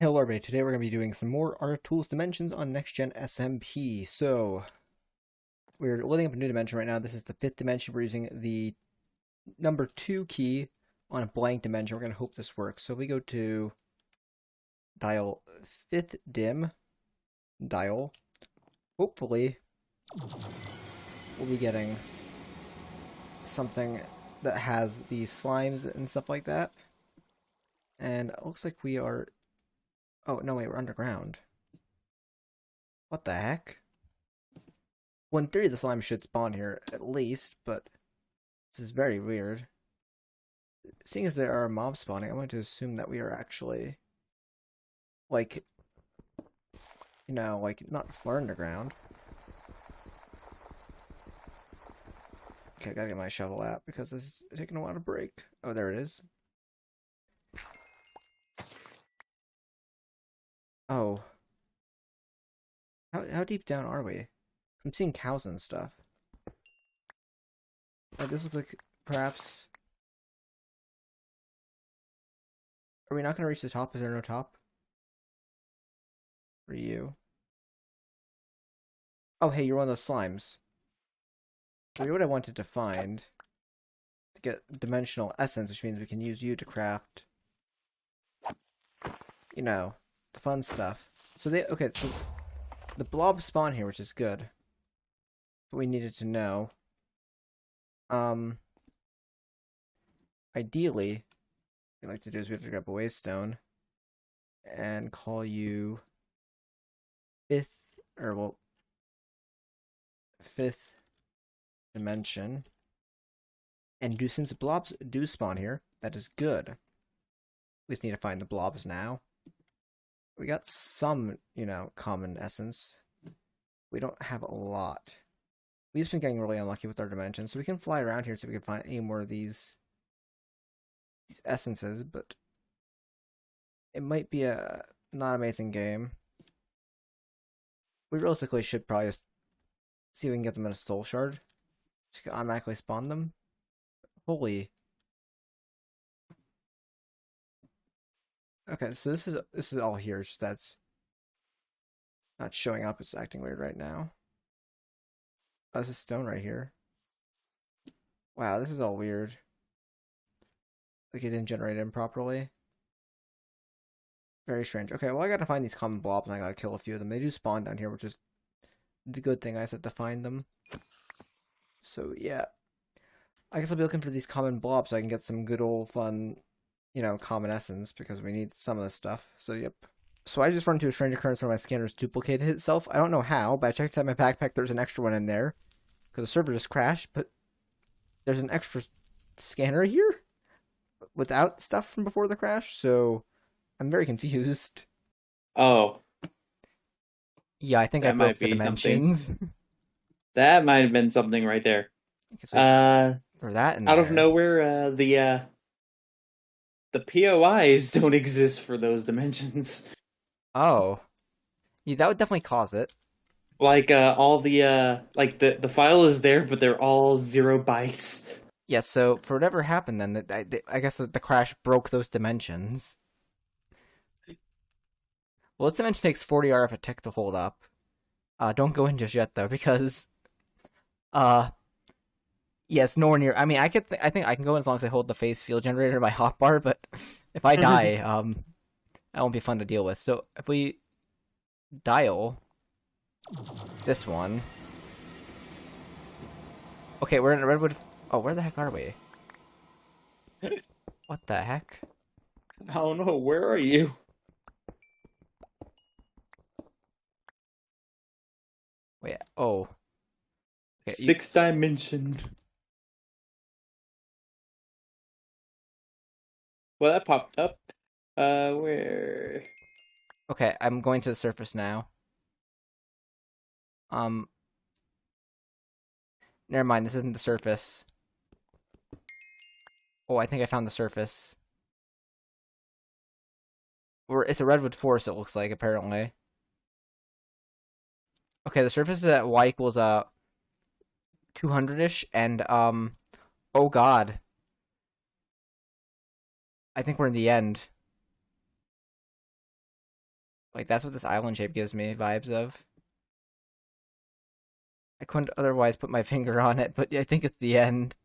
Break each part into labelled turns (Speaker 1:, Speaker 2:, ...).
Speaker 1: Hello everybody, today we're going to be doing some more RFTools Dimensions on next-gen SMP. So, we're loading up a new dimension right now. This is the 5th dimension. We're using the number 2 key on a blank dimension. We're going to hope this works. So if we go to dial 5th dim, dial, hopefully we'll be getting something that has the slimes and stuff like that. And it looks like we are... Oh, no, wait, we're underground. What the heck? Well, in theory, the slime should spawn here, at least, but this is very weird. Seeing as there are mobs spawning, I'm going to assume that we are actually, like, not far underground. Okay, I gotta get my shovel out, because this is taking a while to break. Oh, there it is. Oh. How deep down are we? I'm seeing cows and stuff. Oh, this looks like perhaps... Are we not going to reach the top? Is there no top? For you? Oh, hey, you're one of those slimes. So what I wanted to find to get dimensional essence, which means we can use you to craft, the fun stuff. So okay, so the blobs spawn here, which is good. What we needed to know. Ideally, what we like to do is we have to grab a waystone and call you fifth dimension. And since blobs do spawn here, that is good. We just need to find the blobs now. We got some, common essence. We don't have a lot. We've just been getting really unlucky with our dimensions, so we can fly around here so we can find any more of these essences, but it might be a not amazing game. We realistically should probably just see if we can get them in a soul shard. So we can automatically spawn them. Holy. Okay, so this is all here, it's just that's not showing up, it's acting weird right now. Oh, there's a stone right here. Wow, this is all weird. Like it didn't generate them properly. Very strange. Okay, well I gotta find these common blobs and I gotta kill a few of them. They do spawn down here, which is the good thing. I said to find them. So yeah. I guess I'll be looking for these common blobs so I can get some good old fun, common essence, because we need some of this stuff. So yep. So I just run into a strange occurrence where my scanner's duplicated itself. I don't know how, but I checked inside my backpack, there's an extra one in there. Because the server just crashed, but there's an extra scanner here without stuff from before the crash, so I'm very confused.
Speaker 2: Oh,
Speaker 1: Yeah, I think I
Speaker 2: that
Speaker 1: broke
Speaker 2: might
Speaker 1: the
Speaker 2: be something.
Speaker 1: dimensions.
Speaker 2: That might have been something right there.
Speaker 1: Okay, so
Speaker 2: Uh,
Speaker 1: throw that in
Speaker 2: Out of
Speaker 1: there.
Speaker 2: nowhere, the POIs don't exist for those dimensions.
Speaker 1: Oh. Yeah, that would definitely cause it.
Speaker 2: Like all the file is there, but they're all 0 bytes.
Speaker 1: Yeah, so for whatever happened then, I guess the crash broke those dimensions. Well, this dimension takes 40 RF a tick to hold up. Don't go in just yet though, because yes, nowhere near. I mean, I think I can go in as long as I hold the phase field generator in my hotbar, but if I die, that won't be fun to deal with. So if we dial this one, okay, we're in Redwood. Oh, where the heck are we? What the heck?
Speaker 2: I don't know. Where are you?
Speaker 1: Wait. Oh. Okay,
Speaker 2: Sixth dimension. Well, that popped up. Where?
Speaker 1: okay, I'm going to the surface now. Never mind. This isn't the surface. Oh, I think I found the surface. It's a redwood forest, it looks like, apparently. Okay, the surface is at y equals 200-ish, and oh god. I think we're in the end. Like, that's what this island shape gives me vibes of. I couldn't otherwise put my finger on it, but I think it's the end.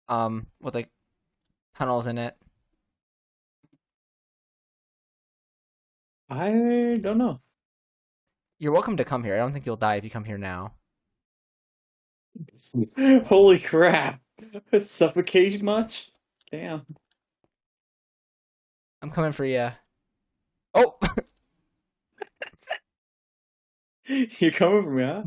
Speaker 1: With like tunnels in it.
Speaker 2: I don't know.
Speaker 1: You're welcome to come here. I don't think you'll die if you come here now.
Speaker 2: Holy crap. Suffocate much? Damn.
Speaker 1: I'm coming for you. Oh!
Speaker 2: You're coming for me, huh?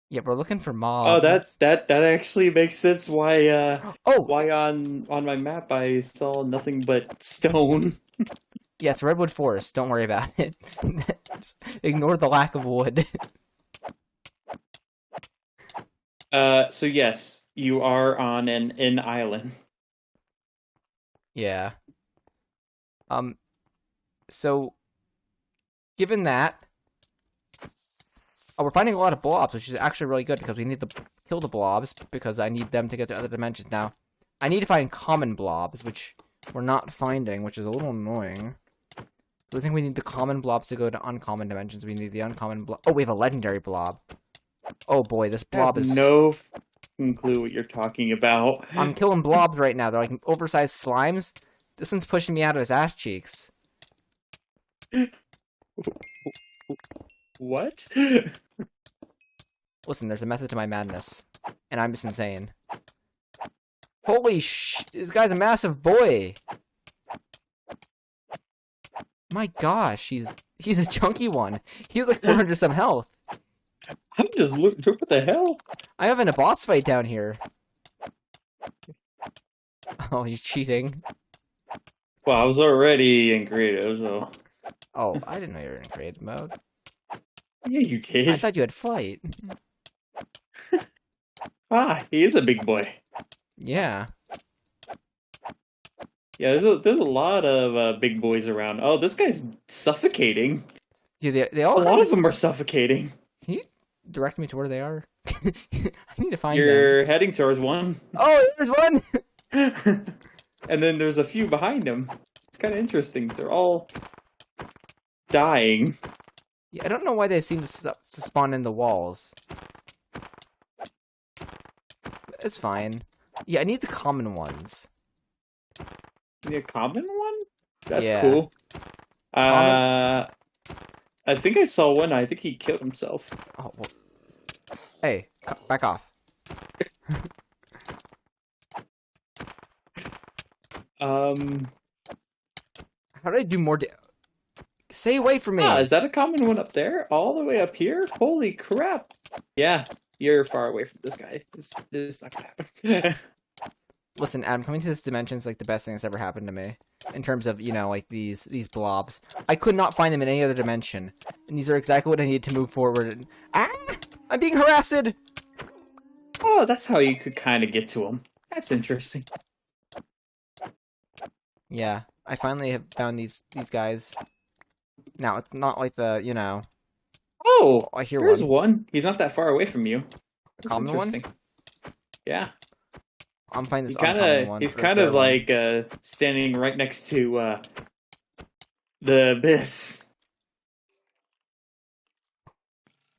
Speaker 1: Yeah, we're looking for
Speaker 2: Oh,
Speaker 1: mob.
Speaker 2: that actually makes sense
Speaker 1: Oh!
Speaker 2: why on my map I saw nothing but stone.
Speaker 1: Yeah, it's Redwood Forest. Don't worry about it. Ignore the lack of wood.
Speaker 2: So yes, you are on an island.
Speaker 1: Yeah. So, given that, oh, we're finding a lot of blobs, which is actually really good because we need to kill the blobs because I need them to get to other dimensions. Now, I need to find common blobs, which we're not finding, which is a little annoying. So I think we need the common blobs to go to uncommon dimensions. We need the uncommon blob. Oh, we have a legendary blob. Oh boy, this
Speaker 2: I have
Speaker 1: blob is...
Speaker 2: no clue what you're talking about.
Speaker 1: I'm killing blobs right now. They're like oversized slimes. This one's pushing me out of his ass cheeks.
Speaker 2: What?
Speaker 1: Listen, there's a method to my madness. And I'm just insane. Holy this guy's a massive boy! My gosh, he's a chunky one. He's like 400 some health.
Speaker 2: I'm just looking. What the hell?
Speaker 1: I have a boss fight down here. Oh, you're cheating.
Speaker 2: Well, I was already in creative, so.
Speaker 1: Oh, I didn't know you were in creative mode.
Speaker 2: Yeah, you did.
Speaker 1: I thought you had flight.
Speaker 2: Ah, he is a big boy.
Speaker 1: Yeah.
Speaker 2: Yeah, there's a lot of big boys around. Oh, this guy's suffocating.
Speaker 1: Dude, they all
Speaker 2: A lot of them are suffocating.
Speaker 1: Can you direct me to where they are? I need to find
Speaker 2: You're
Speaker 1: them.
Speaker 2: heading towards one.
Speaker 1: Oh, there's one!
Speaker 2: And then there's a few behind him. It's kind of interesting. They're all dying.
Speaker 1: Yeah, I don't know why they seem to spawn in the walls. It's fine. Yeah, I need the common ones.
Speaker 2: The common one? That's
Speaker 1: Yeah.
Speaker 2: cool.
Speaker 1: Common...
Speaker 2: I think I saw one. I think he killed himself.
Speaker 1: Oh, well... Hey, back off.
Speaker 2: How
Speaker 1: do I do more Stay away from me!
Speaker 2: is that a common one up there? All the way up here? Holy crap! Yeah, you're far away from this guy. This is not gonna happen.
Speaker 1: Listen, Adam, coming to this dimension is like the best thing that's ever happened to me. In terms of, you know, like these blobs. I could not find them in any other dimension. And these are exactly what I needed to move forward. Ah! I'm being harassed!
Speaker 2: Oh, that's how you could kind of get to him. That's interesting.
Speaker 1: Yeah, I finally have found these guys. Now, it's not like the, you know...
Speaker 2: Oh,
Speaker 1: I hear
Speaker 2: there's
Speaker 1: one.
Speaker 2: one. He's not that far away from you.
Speaker 1: A common one?
Speaker 2: Yeah.
Speaker 1: I'm finding this uncommon one.
Speaker 2: He's kind of like standing right next to the abyss.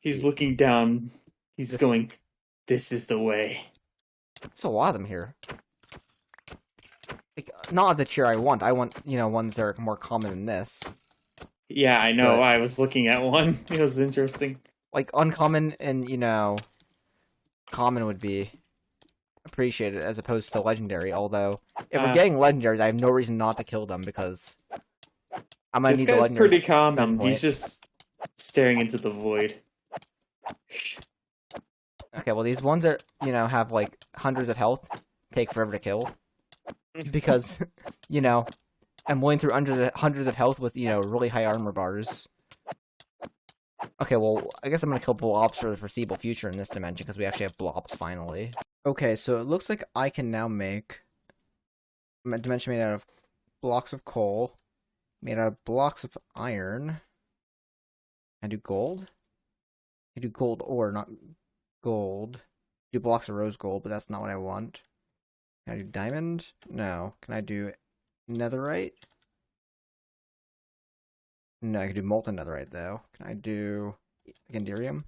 Speaker 2: He's looking down. He's going, this is the way.
Speaker 1: There's a lot of them here. Like, not of the tier I want. I want, you know, ones that are more common than this.
Speaker 2: Yeah, I know.
Speaker 1: But,
Speaker 2: I was looking at one. It was interesting.
Speaker 1: Like, uncommon and, you know, common would be appreciated as opposed to legendary. Although, if we're getting legendaries, I have no reason not to kill them because I might need the legendary.
Speaker 2: This guy's pretty common. He's just staring into the void.
Speaker 1: Okay, well, these ones that, you know, have, like, hundreds of health take forever to kill. Because, you know, I'm willing through hundreds of health with, you know, really high armor bars. Okay, well, I guess I'm gonna kill blobs for the foreseeable future in this dimension, because we actually have blobs, finally. Okay, so it looks like I can now make a dimension made out of blocks of coal, made out of blocks of iron. Can I do gold? I do gold ore, not gold. I do blocks of rose gold, but that's not what I want. Can I do diamond? No. Can I do netherite. No, I can do molten netherite though. Can I do Gandirium?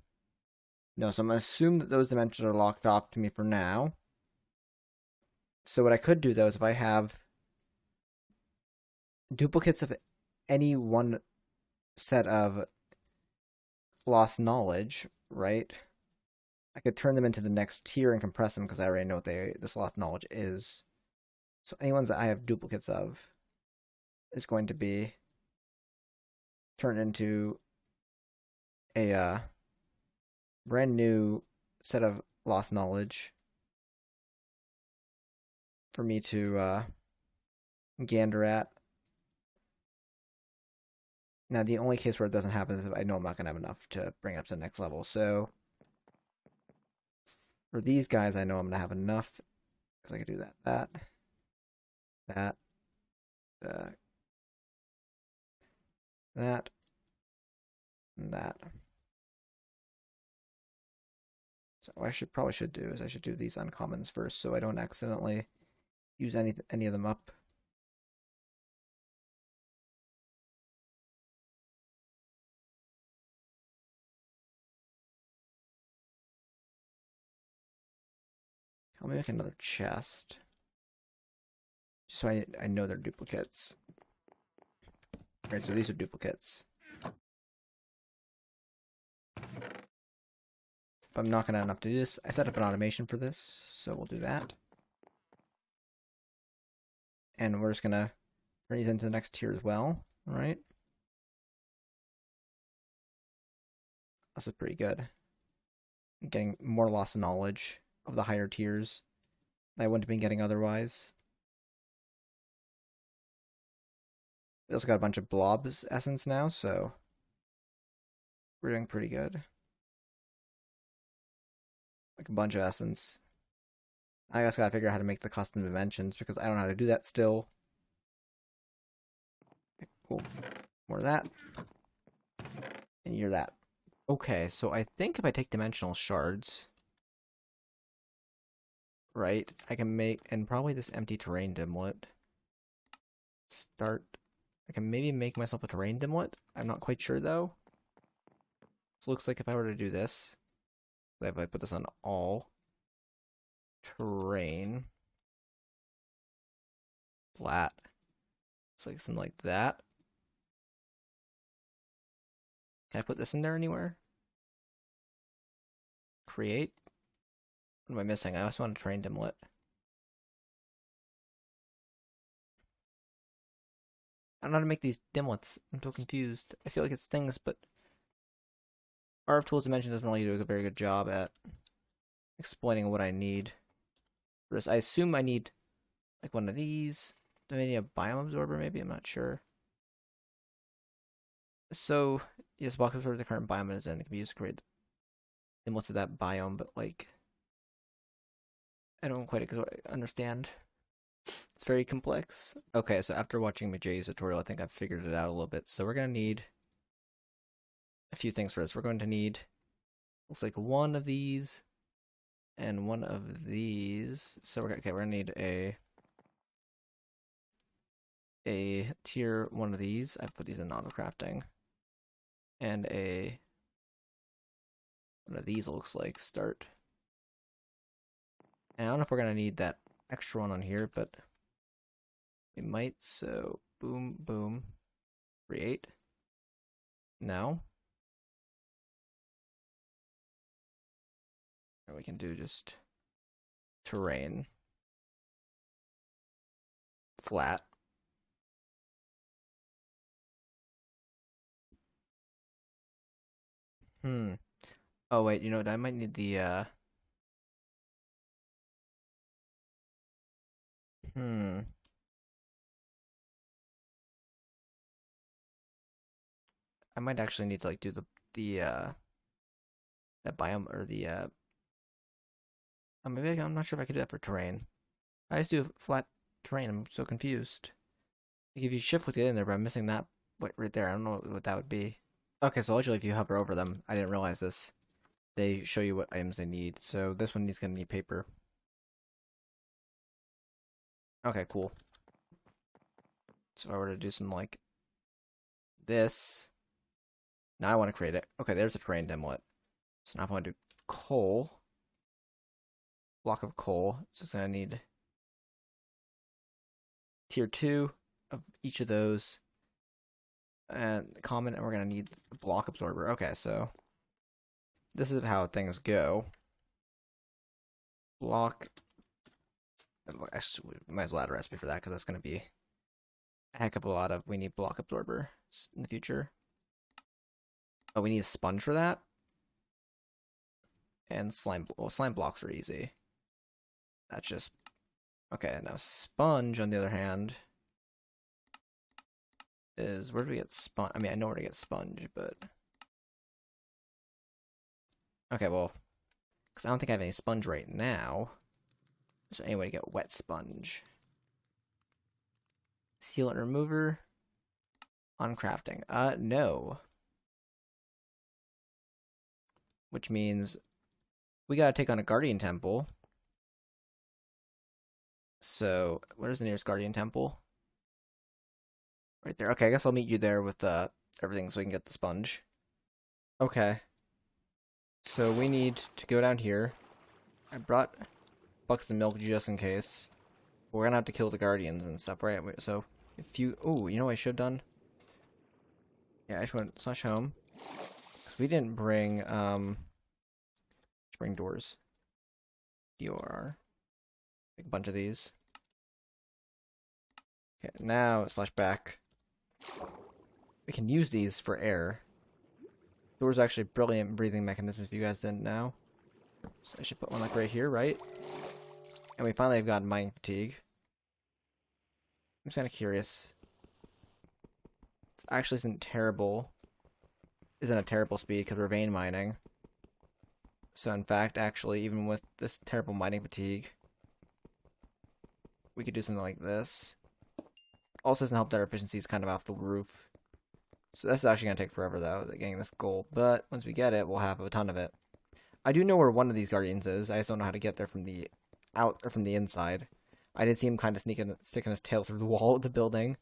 Speaker 1: No, so I'm gonna assume that those dimensions are locked off to me for now. So what I could do though is if I have duplicates of any one set of lost knowledge, right? I could turn them into the next tier and compress them because I already know what this lost knowledge is. So any ones that I have duplicates of is going to be turned into a brand new set of lost knowledge for me to gander at. Now, the only case where it doesn't happen is if I know I'm not going to have enough to bring it up to the next level. So, for these guys, I know I'm going to have enough because I can do that, that, and that. So what I probably should do is I should do these uncommons first so I don't accidentally use any of them up. I'll make another chest. Just so I know they're duplicates. Right, so these are duplicates. But I'm not going to have enough to do this. I set up an automation for this, so we'll do that. And we're just going to turn these into the next tier as well, right? This is pretty good. I'm getting more lost knowledge of the higher tiers that I wouldn't have been getting otherwise. We also got a bunch of blobs essence now, so we're doing pretty good. Like a bunch of essence. I just gotta figure out how to make the custom dimensions because I don't know how to do that still. Okay, cool. More of that. And you're that. Okay, so I think if I take dimensional shards, right, I can make, and probably this empty terrain dimlet. I can maybe make myself a terrain dimlet. I'm not quite sure though. So it looks like if I were to do this, if I put this on all terrain, flat, it's like something like that. Can I put this in there anywhere? Create? What am I missing? I also want a terrain dimlet. I don't know how to make these dimlets. I'm so confused. I feel like it's things, but RFTools Dimensions doesn't really do a very good job at explaining what I need. I assume I need like one of these. Do I need a biome absorber maybe? I'm not sure. So, yes, block absorbs the current biome it is in. It can be used to create dimlets of that biome, but like, I don't quite understand. It's very complex. Okay, so after watching Majay's tutorial, I think I've figured it out a little bit. So we're going to need a few things for this. We're going to need, looks like one of these and one of these. So we're going to need a tier one of these. I've put these in auto crafting. And one of these looks like start. And I don't know if we're going to need that extra one on here, but we might. So boom, boom, create. Now. Or we can do just terrain. Flat. Oh wait, you know what? I might need the I might actually need to like do the that biome or the maybe I'm not sure if I could do that for terrain. I just do flat terrain. I'm so confused. Like if you shift with it in there, but I'm missing that right there. I don't know what that would be. Okay, so usually if you hover over them, I didn't realize this. They show you what items they need. So this one gonna need paper. Okay, cool. So if I were to do something like this, now I want to create it. Okay, there's a terrain template. So now if I want to do coal, block of coal, so it's going to need tier 2 of each of those, and common, and we're going to need a block absorber. Okay, so this is how things go. Block. Actually, we might as well add a recipe for that because that's going to be a heck of a lot of. We need block absorber in the future. Oh, we need a sponge for that. And slime. Well, slime blocks are easy. That's just okay. Now sponge, on the other hand, is where do we get sponge? I mean, I know where to get sponge, but okay, well, because I don't think I have any sponge right now. Is there any way to get wet sponge? Sealant remover on crafting. No. Which means we gotta take on a guardian temple. So, where's the nearest guardian temple? Right there. Okay, I guess I'll meet you there with everything so we can get the sponge. Okay. So we need to go down here. I brought buckets of milk just in case. We're gonna have to kill the guardians and stuff, right? So if you, oh, you know what I should have done? Yeah, I just went slash home because we didn't bring bring doors. DOR. Make a bunch of these. Okay, now slash back. We can use these for air. Doors are actually brilliant breathing mechanisms if you guys didn't know. So I should put one like right here, right? And we finally have gotten mining fatigue. I'm just kind of curious. It actually isn't terrible. Isn't a terrible speed because we're vein mining. So in fact, actually, even with this terrible mining fatigue, we could do something like this. Also doesn't help that our efficiency is kind of off the roof. So this is actually going to take forever, though, getting this gold. But once we get it, we'll have a ton of it. I do know where one of these guardians is. I just don't know how to get there from the from the inside. I did see him kind of sticking his tail through the wall of the building.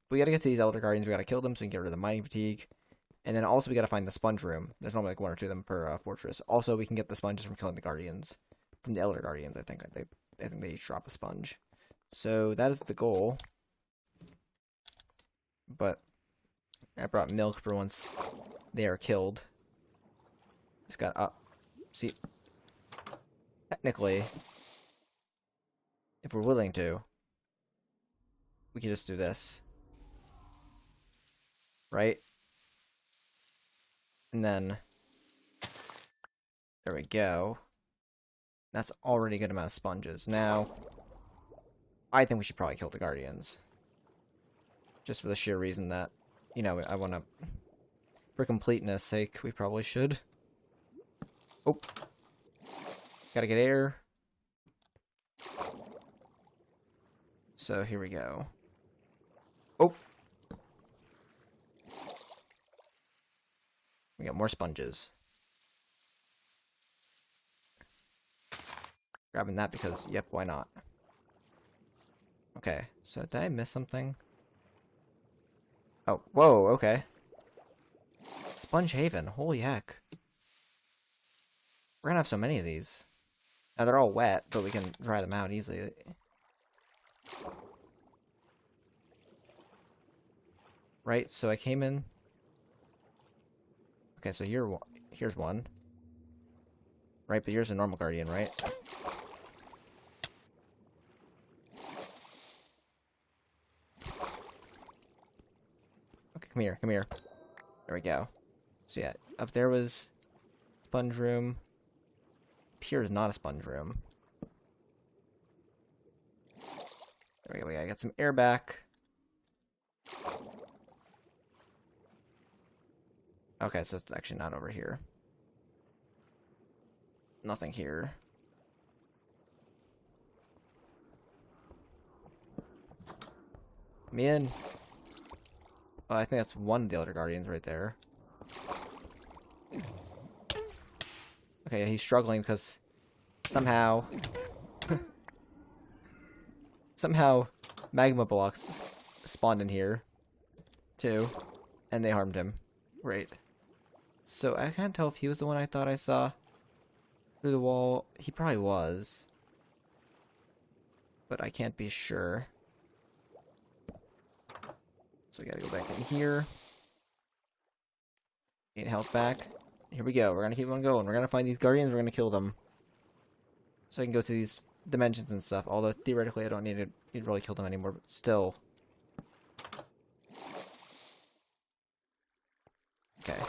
Speaker 1: But we got to get to these elder guardians. We got to kill them so we can get rid of the mining fatigue. And then also we got to find the sponge room. There's normally like one or two of them per fortress. Also, we can get the sponges from killing the guardians, from the elder guardians. I think they each drop a sponge. So that is the goal. But I brought milk for once they are killed. Just got up. See, technically, if we're willing to, we can just do this. Right? And then, there we go. That's already a good amount of sponges. Now, I think we should probably kill the guardians. Just for the sheer reason that, you know, I want to, for completeness sake, we probably should. Oh. Gotta get air. So here we go. Oh. We got more sponges. Grabbing that because, yep, why not? Okay, so did I miss something? Oh, whoa, okay. Sponge Haven, holy heck. We're gonna have so many of these. Now they're all wet, but we can dry them out easily. Right, so I came in. Okay, so here's one. Right, but here's a normal guardian, right? Okay, come here, come here. There we go. So yeah, up there was sponge room. Up here is not a sponge room. There we go, we gotta get some air back. Okay, so it's actually not over here. Nothing here. Me in. Oh, I think that's one of the Elder Guardians right there. Okay, he's struggling because somehow... somehow magma blocks spawned in here, too, and they harmed him. Right. So I can't tell if he was the one I thought I saw through the wall. He probably was, but I can't be sure. So we gotta go back in here. Gain health back. Here we go. We're gonna keep on going. We're gonna find these guardians. We're gonna kill them. So I can go to these dimensions and stuff. Although theoretically I don't need to really kill them anymore, but still. Okay.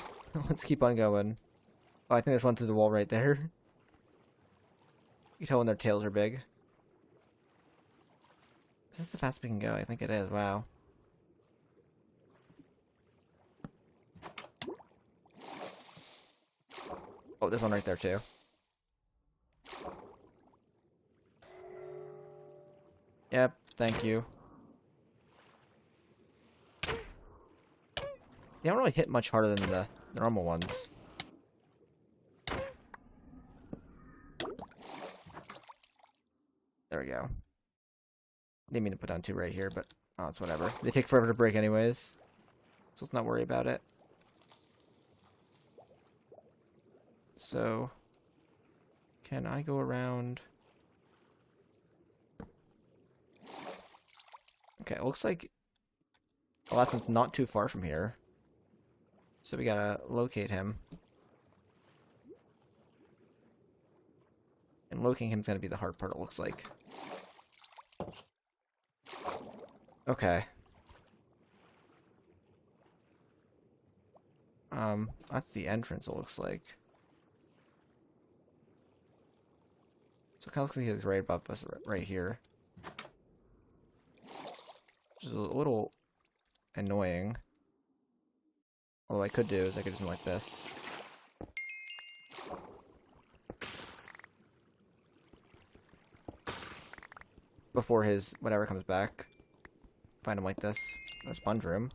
Speaker 1: Let's keep on going. Oh, I think there's one through the wall right there. You can tell when their tails are big. Is this the fastest we can go? I think it is. Wow. Oh, there's one right there too. Yep, thank you. They don't really hit much harder than the normal ones. There we go. Didn't mean to put down 2 right here, but oh, it's whatever. They take forever to break anyways, so let's not worry about it. So, can I go around? Okay, it looks like the last one's not too far from here. So we gotta locate him. And locating him's gonna be the hard part, it looks like. Okay. That's the entrance, it looks like. So it kind of looks like he's right above us, right here. Which is a little annoying. Although I could do is I could do something like this. Before his whatever comes back. Find him like this. A sponge room.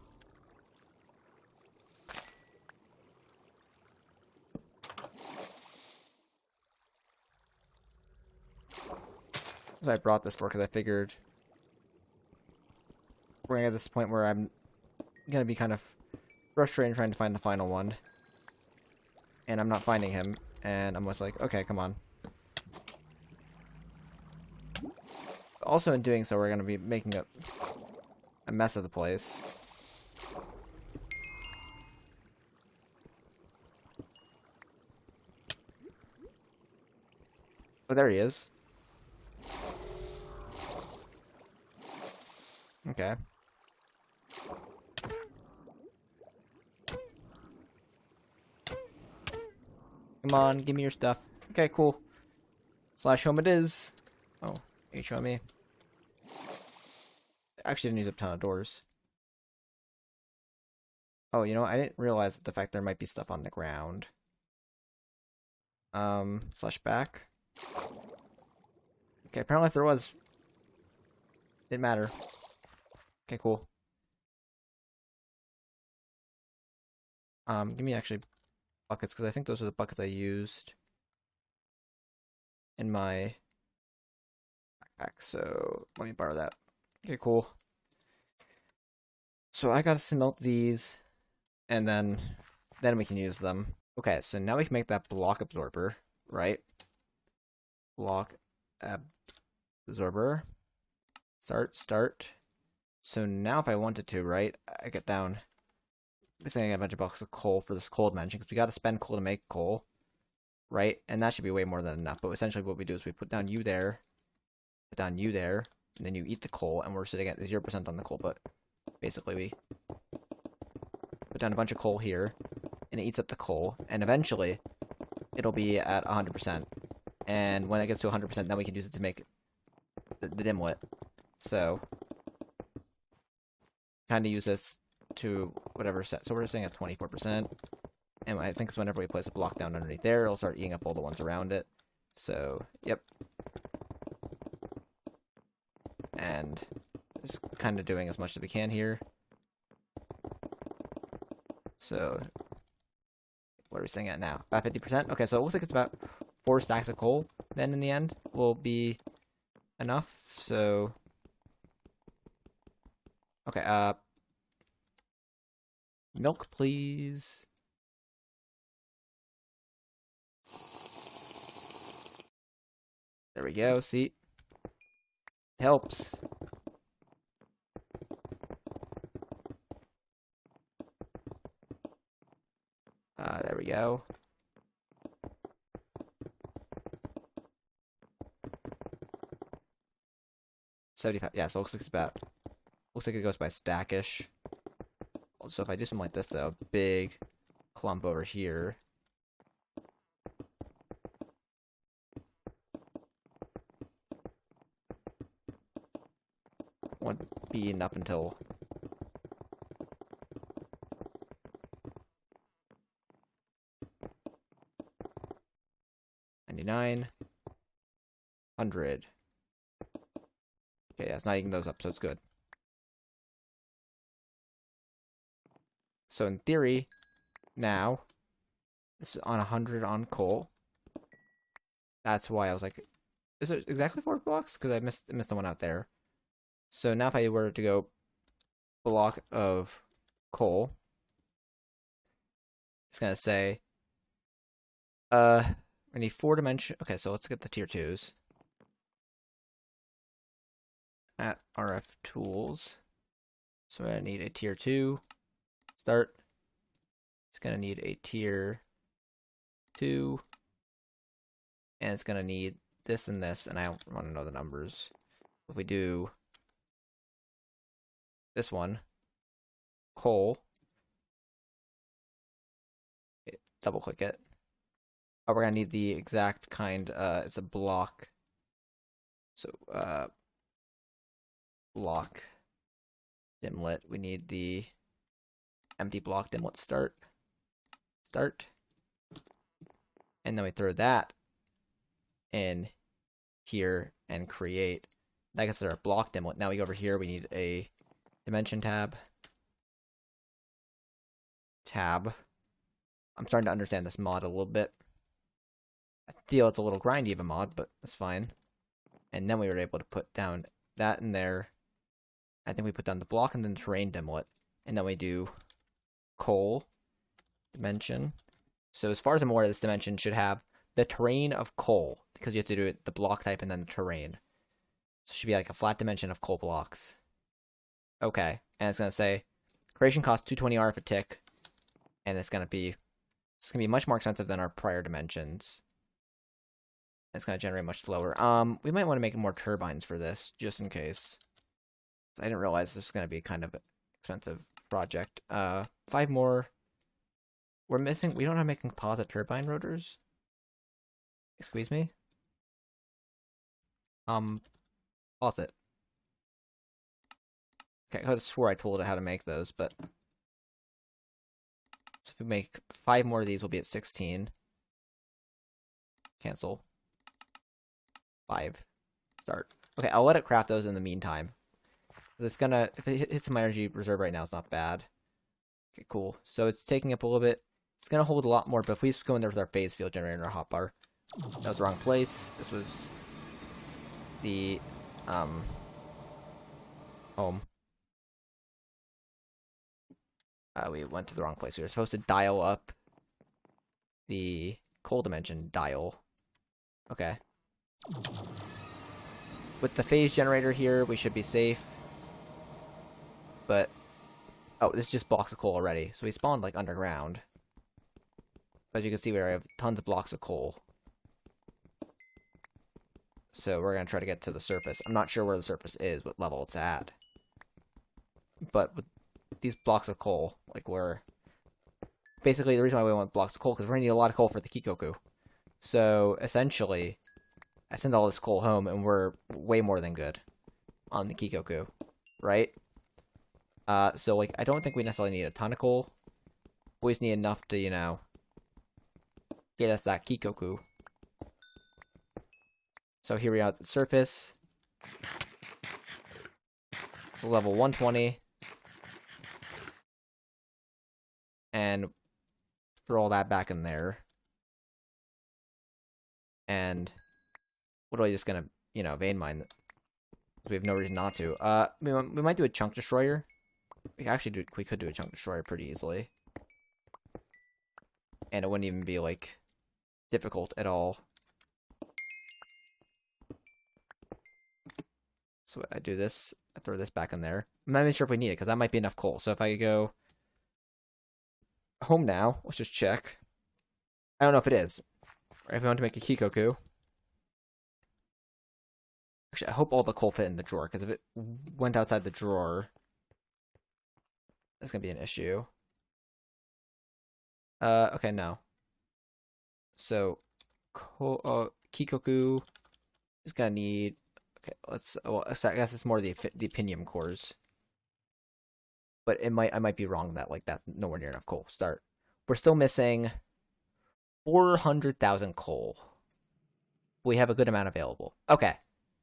Speaker 1: So I brought this for because I figured we're gonna get to this point where I'm gonna be kind of frustrated trying to find the final one. And I'm not finding him. And I'm just like, okay, come on. Also, in doing so, we're gonna be making a mess of the place. Oh, there he is. Okay. Come on, give me your stuff. Okay, cool. Slash home it is. Oh, H on me. Actually didn't use a ton of doors. Oh, you know, I didn't realize the fact there might be stuff on the ground. Slash back. Okay, apparently if there was, didn't matter. Okay, cool. Give me actually buckets, because I think those are the buckets I used in my backpack, so let me borrow that. Okay, cool. So I gotta smelt these, and then we can use them. Okay, so now we can make that block absorber, right? Block absorber. Start. So now if I wanted to, right, I get down. I'm saying a bunch of blocks of coal for this coal dimension, because we gotta spend coal to make coal, right? And that should be way more than enough. But essentially what we do is we put down you there, put down you there, and then you eat the coal, and we're sitting at 0% on the coal, but basically we put down a bunch of coal here, and it eats up the coal, and eventually it'll be at 100%. And when it gets to 100%, then we can use it to make the dimwit. So, kind of use this to whatever set. So we're saying at 24%. And I think it's whenever we place a block down underneath there, it'll start eating up all the ones around it. So, yep. And just kind of doing as much as we can here. So, what are we saying at now? About 50%? Okay, so it looks like it's about 4 stacks of coal then in the end will be enough. So, Okay, milk, please. There we go, see? Helps. There we go. $75. Yeah, so it looks like it's about. Looks like it goes by stackish. So if I do something like this, though, big clump over here. Won't be eaten up until. $99. $100. Okay, yeah, it's not eating those up, so it's good. So in theory, now, this is on 100 on coal. That's why I was like, is it exactly 4 blocks? Because I missed the one out there. So now if I were to go block of coal, it's gonna say, I need 4 dimension. Okay, so let's get the tier 2s. At RFTools. So I need a tier 2. Start. It's gonna need a tier 2. And it's gonna need this and this, and I don't want to know the numbers. If we do this one, coal, double click it. Oh, we're gonna need the exact kind. It's a block. So block dimlet. We need the empty block dimlet start, and then we throw that in here and create. That gets our block dimlet. Now we go over here. We need a dimension tab. I'm starting to understand this mod a little bit. I feel it's a little grindy of a mod, but that's fine. And then we were able to put down that in there. I think we put down the block and then the terrain dimlet. And then we do coal dimension. So as far as I'm aware, this dimension should have the terrain of coal, because you have to do it the block type and then the terrain. So it should be like a flat dimension of coal blocks. Okay, and it's gonna say creation cost 220 RF a tick, and it's gonna be much more expensive than our prior dimensions. It's gonna generate much slower. We might want to make more turbines for this, just in case. I didn't realize this was gonna be kind of an expensive project. 5 more. We're missing. We don't have to make composite turbine rotors. Excuse me. Pause it. Okay, I could have swore I told it how to make those, but so if we make 5 more of these, we'll be at 16. Cancel. 5. Start. Okay, I'll let it craft those in the meantime. It's gonna, if it hits my energy reserve right now, it's not bad. Okay, cool. So it's taking up a little bit. It's gonna hold a lot more, but if we just go in there with our phase field generator and our hotbar. That was the wrong place. This was the home. We went to the wrong place. We were supposed to dial up the coal dimension dial. Okay. With the phase generator here, we should be safe. But oh, this is just blocks of coal already. So we spawned like underground. But as you can see, we have tons of blocks of coal. So we're going to try to get to the surface. I'm not sure where the surface is, what level it's at. But with these blocks of coal, like we're... Basically, the reason why we want blocks of coal, because we're going to need a lot of coal for the Kikoku. So, essentially, I send all this coal home, and we're way more than good on the Kikoku. Right? So, like, I don't think we necessarily need a ton of coal. We just need enough to, you know, get us that Kikoku. So here we are at the surface. It's level 120. And throw all that back in there. And what are we just gonna, you know, vein mine? We have no reason not to. We might do a chunk destroyer. We could do a chunk destroyer pretty easily. And it wouldn't even be, like, difficult at all. So I do this, I throw this back in there. I'm not even sure if we need it, because that might be enough coal. So if I go home now, let's just check. I don't know if it is. If we want to make a Kikoku. Actually, I hope all the coal fit in the drawer, because if it went outside the drawer, that's going to be an issue. Okay, no. So, Kikoku is going to need... Okay, well, I guess it's more the opinion cores. But I might be wrong that, like, that's nowhere near enough coal. Start. We're still missing 400,000 coal. We have a good amount available. Okay.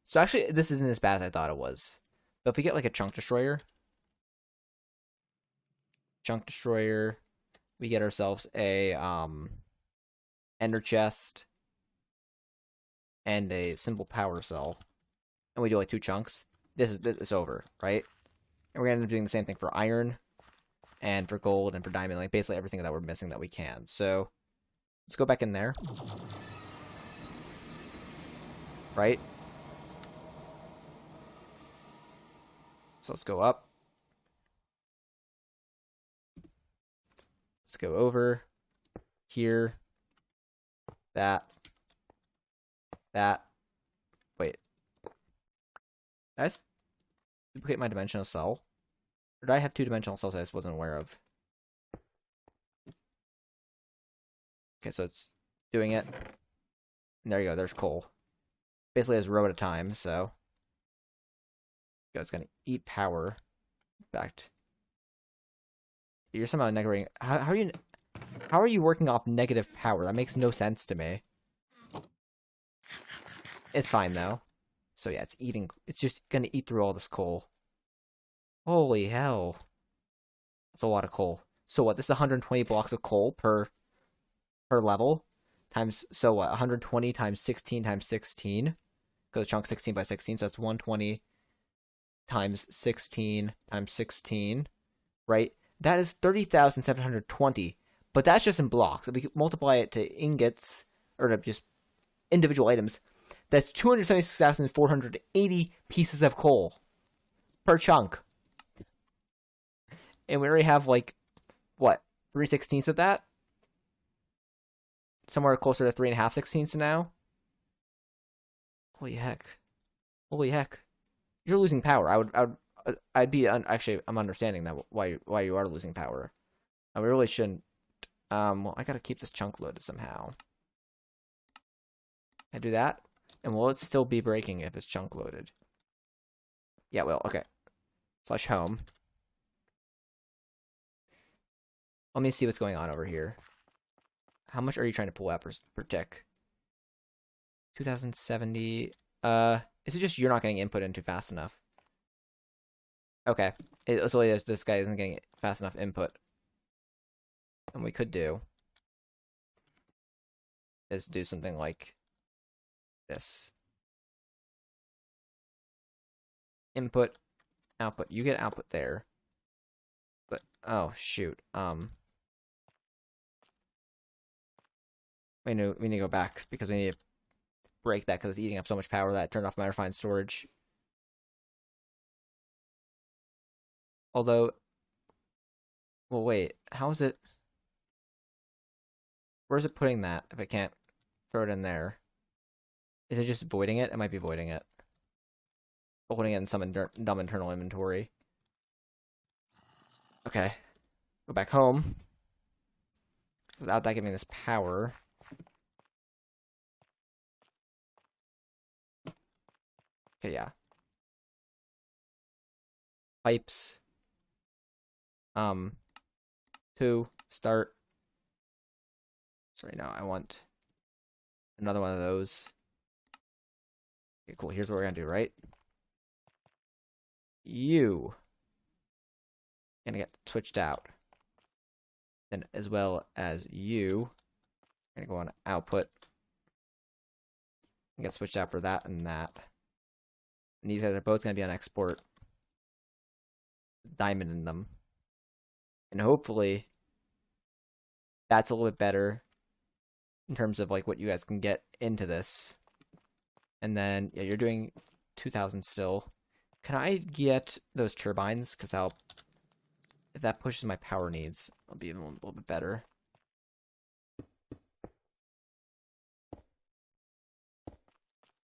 Speaker 1: So actually, this isn't as bad as I thought it was. But if we get, like, a chunk destroyer, we get ourselves a, ender chest, and a simple power cell, and we do, like, 2 chunks, this is over, right? And we're gonna end up doing the same thing for iron, and for gold, and for diamond, like, basically everything that we're missing that we can. So, let's go back in there. Right? So let's go up. Let's go over. Here. That. Wait. Did I just duplicate my dimensional cell? Or did I have 2 dimensional cells I just wasn't aware of? Okay, so it's doing it. And there you go, there's coal. Basically as a row at a time, so. It's gonna eat power. In fact, you're somehow negating. How are you working off negative power? That makes no sense to me. It's fine though. So yeah, it's eating. It's just gonna eat through all this coal. Holy hell! That's a lot of coal. So what? This is 120 blocks of coal per level. Times, so what? 120 times 16 times 16. Because chunk 16 by 16, so that's 120 times 16 times 16, right? That is 30,720, but that's just in blocks. If we multiply it to ingots, or to just individual items, that's 276,480 pieces of coal per chunk. And we already have, like, what, 3/16 of that? Somewhere closer to 3.5/16 now? Holy heck. Holy heck. You're losing power. I'd be actually. I'm understanding that why you are losing power. We really shouldn't. Well, I gotta keep this chunk loaded somehow. I do that, and will it still be breaking if it's chunk loaded? Yeah, well, okay. Slash home. Let me see what's going on over here. How much are you trying to pull out per tick? 2070. Is it just you're not getting input into fast enough? Okay. It's only this guy isn't getting fast enough input. And we could do is do something like this. Input, output. You get output there. But, oh, shoot. We need to go back because we need to break that because it's eating up so much power that I turned off my refined storage. Although, well, wait, how is it? Where's it putting that if I can't throw it in there? Is it just voiding it? It might be voiding it. Holding it in some dumb internal inventory. Okay. Go back home. Without that giving this power. Okay, yeah. Pipes. 2, start. Sorry, no, I want another one of those. Okay, cool. Here's what we're gonna do, right? You gonna get switched out. Then as well as you gonna go on output. And get switched out for that and that. And these guys are both gonna be on export. Diamond in them. And hopefully that's a little bit better in terms of like what you guys can get into this. And then yeah, you're doing 2,000 still. Can I get those turbines? Because if that pushes my power needs, I'll be even a little bit better.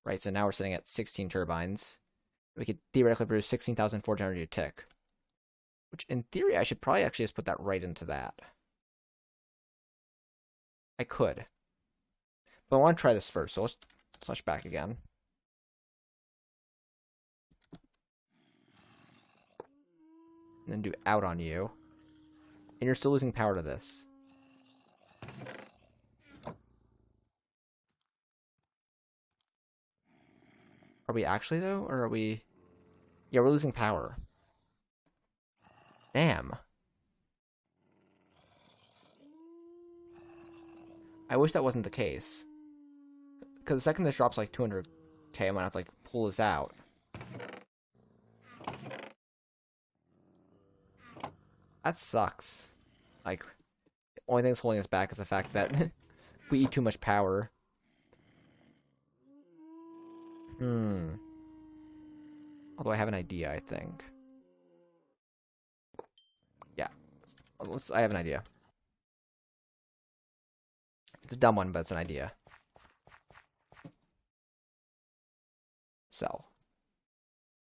Speaker 1: Right, so now we're sitting at 16 turbines. We could theoretically produce 16,400 a tick. Which, in theory, I should probably actually just put that right into that. I could. But I want to try this first, so let's slash back again. And then do out on you. And you're still losing power to this. Are we actually, though? Or are we... Yeah, we're losing power. Damn. I wish that wasn't the case. Because the second this drops like 200k, I'm gonna have to like pull this out. That sucks. Like, the only thing that's holding us back is the fact that we eat too much power. Although I have an idea, I think. Yeah. I have an idea. It's a dumb one, but it's an idea. Sell.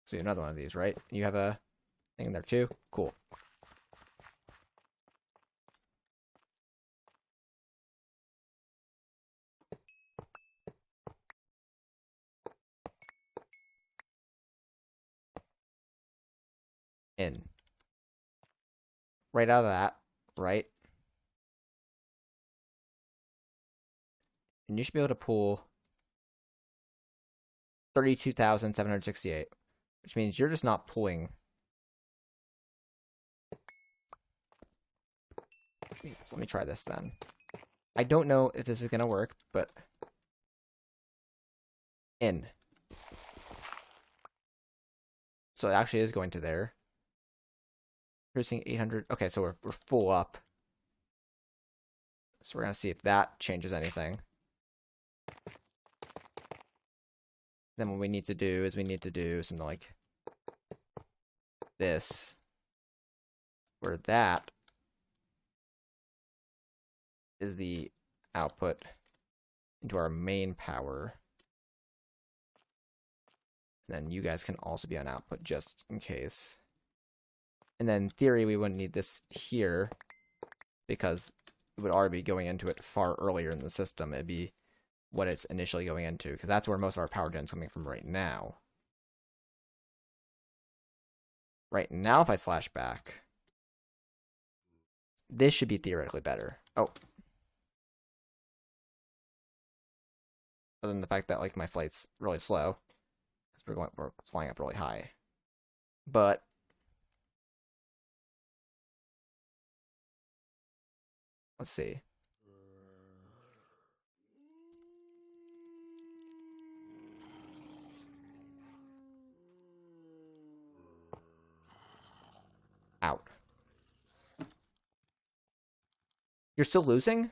Speaker 1: So we have another one of these, right? You have a thing in there too? Cool. In. Right out of that, right? And you should be able to pull 32,768, which means you're just not pulling. So let me try this then. I don't know if this is going to work, but in. So it actually is going to there. Producing 800. Okay, so we're full up. So we're going to see if that changes anything. Then what we need to do is we need to do something like this. Where that is the output into our main power. And then you guys can also be on output just in case. And then in theory, we wouldn't need this here because it would already be going into it far earlier in the system. It'd be what it's initially going into because that's where most of our power gen is coming from right now. Right now, if I slash back, this should be theoretically better. Oh. Other than the fact that like my flight's really slow. Because we're flying up really high. But let's see. Out. You're still losing?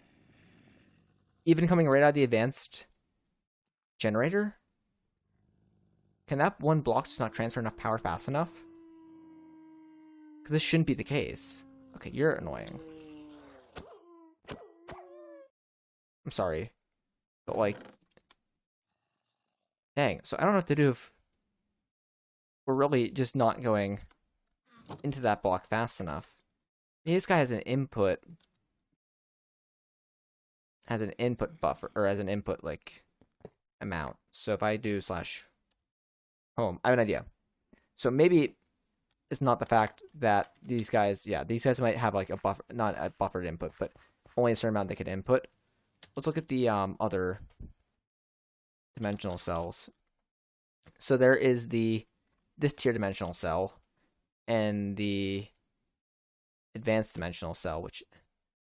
Speaker 1: Even coming right out of the advanced generator? Can that one block just not transfer enough power fast enough? Because this shouldn't be the case. Okay, you're annoying. I'm sorry. But like... Dang, so I don't know what to do if we're really just not going into that block fast enough. Maybe this guy has an input buffer, or has an input, like, amount. So if I do slash home, I have an idea. So maybe it's not the fact that these guys might have, like, a buffer, not a buffered input, but only a certain amount they can input. Let's look at the other dimensional cells. So there is this tier dimensional cell, and the advanced dimensional cell, which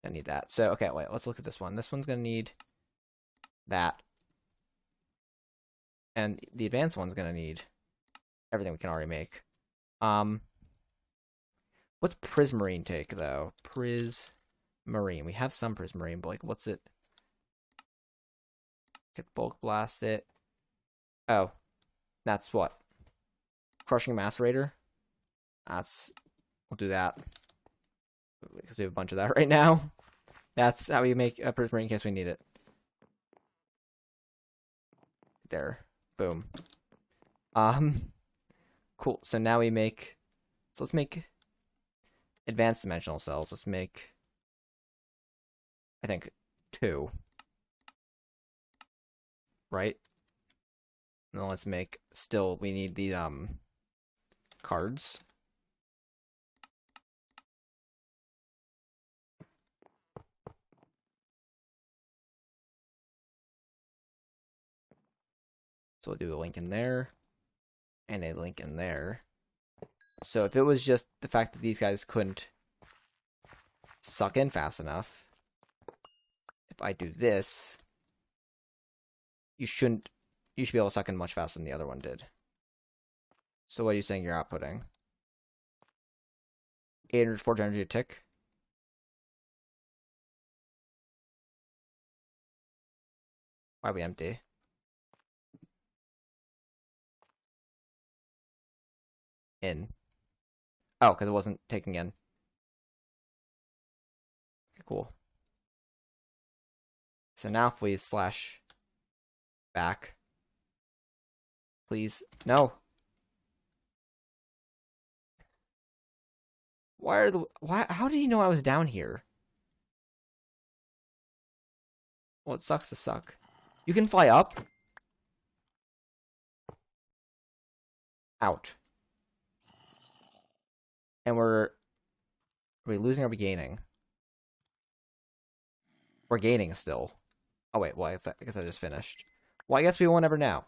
Speaker 1: I need that. So, okay, wait, let's look at this one. This one's going to need that. And the advanced one's going to need everything we can already make. What's prismarine take, though? Prismarine. We have some prismarine, but, like, what's it? Could bulk blast it. Oh. That's what? Crushing macerator? We'll do that. Because we have a bunch of that right now. That's how we make a prismarine in case we need it. There. Boom. Cool. So now we make... So let's make advanced dimensional cells. Let's make... I think 2. Right? And then let's make... Still, we need the, cards. So we'll do a link in there. And a link in there. So if it was just the fact that these guys couldn't suck in fast enough, if I do this, you should be able to suck in much faster than the other one did. So what are you saying you're outputting? 800 forge energy a tick? Why are we empty? In. Oh, because it wasn't taking in. Okay, cool. So now if we slash back, please. No. Why? How did he know I was down here? Well, it sucks to suck. You can fly up. Out. And are we losing or are we gaining? We're gaining still. Oh wait, well I guess I just finished. Well, I guess we won't ever now.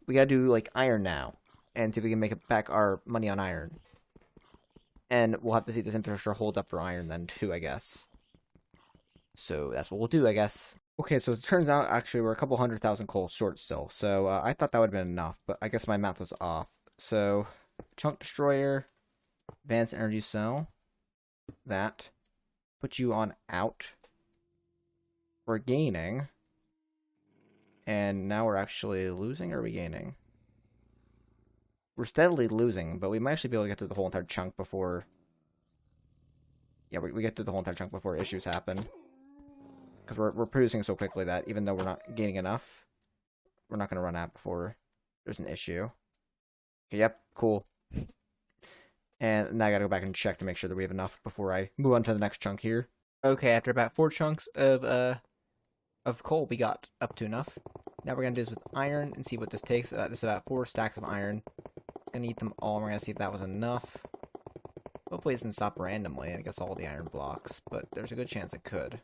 Speaker 1: We gotta do like iron now, and see if we can make it back our money on iron. And we'll have to see if this infrastructure hold up for iron then too, I guess. So that's what we'll do, I guess. Okay, so it turns out actually we're a couple 100,000 coal short still. So I thought that would have been enough, but I guess my math was off. So chunk destroyer, advanced energy cell, that puts you on out. We're gaining. And now we're actually losing, or are we gaining? We're steadily losing, but we might actually be able to get through the whole entire chunk before... Yeah, we get through the whole entire chunk before issues happen. Because we're producing so quickly that even though we're not gaining enough, we're not going to run out before there's an issue. Okay, yep, cool. And now I gotta go back and check to make sure that we have enough before I move on to the next chunk here. Okay, after about 4 chunks of coal, we got up to enough. Now we're gonna do this with iron and see what this takes. This is about 4 stacks of iron. It's gonna eat them all. We're gonna see if that was enough. Hopefully it doesn't stop randomly and it gets all the iron blocks, but there's a good chance it could.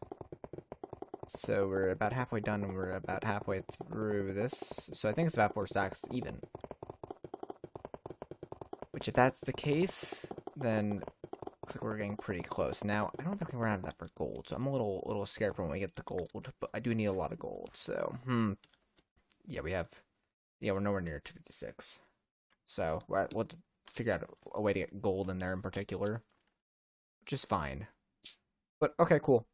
Speaker 1: So we're about halfway done and we're about halfway through this. So I think it's about 4 stacks even. Which, if that's the case, then looks like we're getting pretty close. Now, I don't think we're out of that for gold, so I'm a little scared for when we get the gold, but I do need a lot of gold, so, yeah, we're nowhere near 256. So, we'll have to figure out a way to get gold in there in particular, which is fine. But, okay, cool.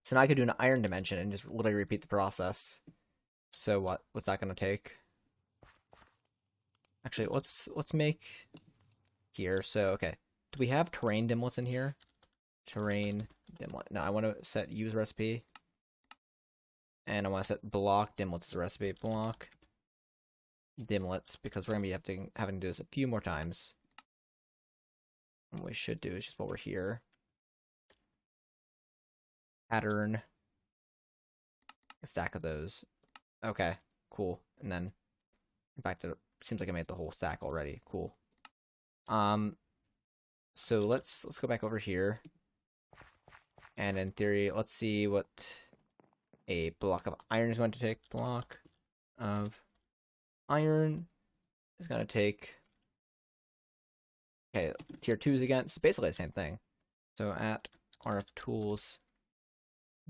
Speaker 1: So now I could do an iron dimension and just literally repeat the process. So what's that going to take? Actually, let's make here. So, okay. Do we have terrain dimlets in here? Terrain dimlet. No, I want to set use recipe. And I want to set block dimlets as a recipe. Block dimlets, because we're going to be having to do this a few more times. And what we should do is just while we're here. Pattern. A stack of those. Okay, cool. And then, in fact, it seems like I made the whole stack already. Cool. So let's go back over here. And in theory, let's see what a block of iron is going to take. Block of iron is going to take... Okay, tier 2s again. It's basically the same thing. So at RFTools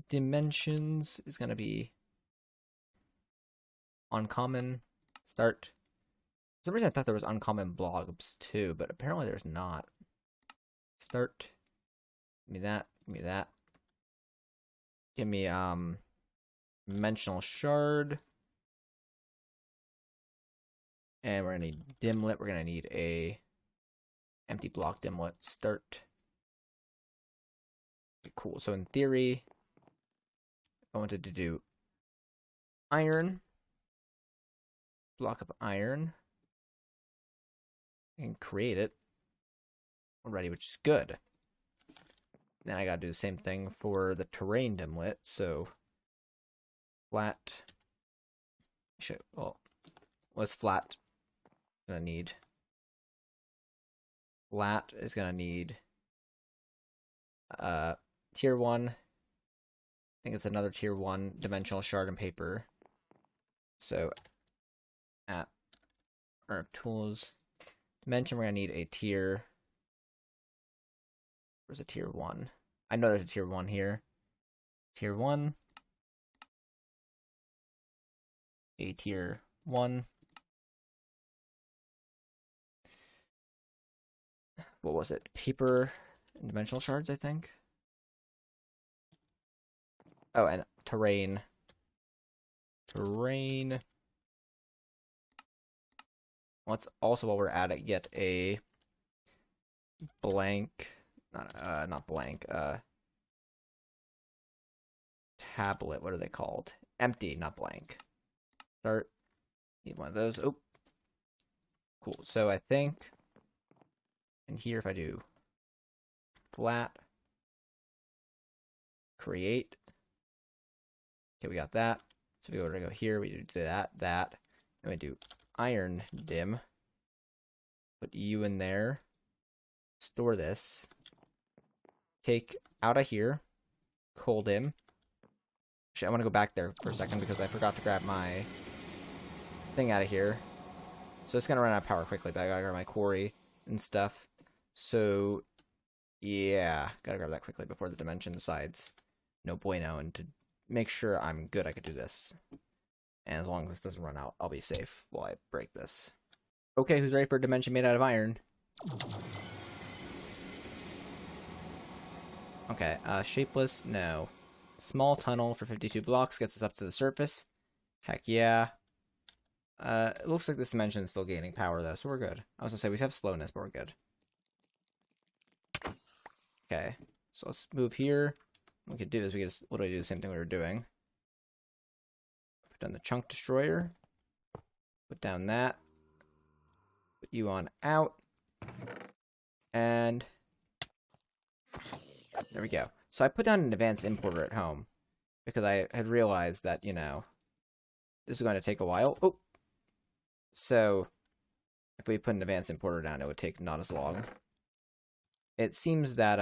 Speaker 1: Dimensions is going to be uncommon. Start. For some reason I thought there was uncommon blobs too, but apparently there's not. Start. Give me that. Give me that. Give me, dimensional shard. And we're gonna need dimlet. We're gonna need a empty block dimlet. Start. Okay, cool. So in theory, I wanted to do iron. Block of iron. And create it already, which is good. Then I gotta do the same thing for the terrain dimlet. So flat. Well, what's flat gonna need? Flat is gonna need tier 1. I think it's another tier 1 dimensional shard and paper. So at RFTools Dimension, we're gonna need a tier. Where's a tier 1? I know there's a tier 1 here. Tier 1. A tier 1. What was it? Paper and dimensional shards, I think. Oh, and terrain. Terrain. Let's also, while we're at it, get a blank. Not blank. Tablet. What are they called? Empty, not blank. Start. Need one of those. Oh. Cool. So I think. And here, if I do flat, create. Okay, we got that. So we go here. We do that. And we do iron dim. Put U in there. Store this. Take out of here. Coal dim. Actually, I want to go back there for a second because I forgot to grab my thing out of here. So it's going to run out of power quickly, but I got to grab my quarry and stuff. So, yeah. Got to grab that quickly before the dimension decides no bueno. And to make sure I'm good, I could do this. And as long as this doesn't run out, I'll be safe while I break this. Okay, who's ready for a dimension made out of iron? Okay, shapeless, no. Small tunnel for 52 blocks gets us up to the surface. Heck yeah. It looks like this dimension is still gaining power though, so we're good. I was gonna say we have slowness, but we're good. Okay, so let's move here. What we could do is we could just literally do the same thing we were doing. Put down the chunk destroyer. Put down that. Put you on out. And there we go. So I put down an advanced importer at home because I had realized that, you know, this is going to take a while. Oh! So if we put an advanced importer down, it would take not as long. It seems that,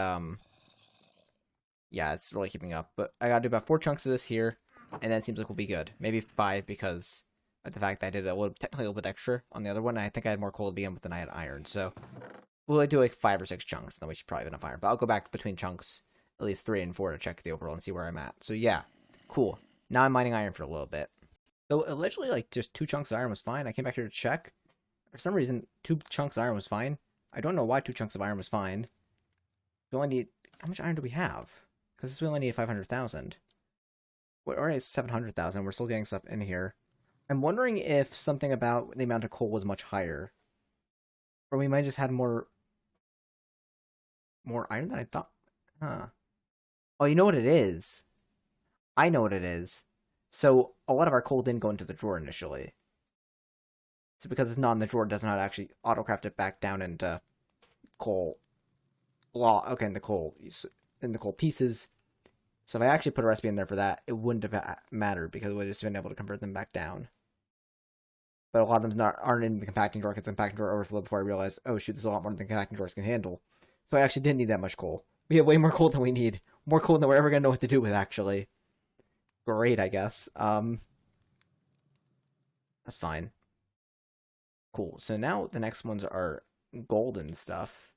Speaker 1: yeah, it's really keeping up. But I gotta do about 4 chunks of this here, and then it seems like we'll be good. Maybe 5 because of the fact that I did technically a little bit extra on the other one. And I think I had more coal to begin with than I had iron. So we'll do like 5 or 6 chunks, then we should probably have enough iron. But I'll go back between chunks, at least 3 and 4, to check the overall and see where I'm at. So yeah, cool. Now I'm mining iron for a little bit. So allegedly, like, just 2 chunks of iron was fine. I came back here to check. For some reason, 2 chunks of iron was fine. I don't know why 2 chunks of iron was fine. We only need... How much iron do we have? Because we only need 500,000. We're already at 700,000. We're still getting stuff in here. I'm wondering if something about the amount of coal was much higher. Or we might just had more iron than I thought. Huh. Oh, you know what it is? I know what it is. So, a lot of our coal didn't go into the drawer initially. So because it's not in the drawer, it does not actually auto-craft it back down into coal. Okay, in the coal pieces. So if I actually put a recipe in there for that, it wouldn't have mattered because we would have just been able to convert them back down. But a lot of them aren't in the compacting drawer because the compacting drawer overflowed before I realized, oh shoot, there's a lot more than the compacting drawers can handle. So I actually didn't need that much coal. We have way more coal than we need. More coal than we're ever going to know what to do with, actually. Great, I guess. That's fine. Cool. So now the next ones are golden stuff.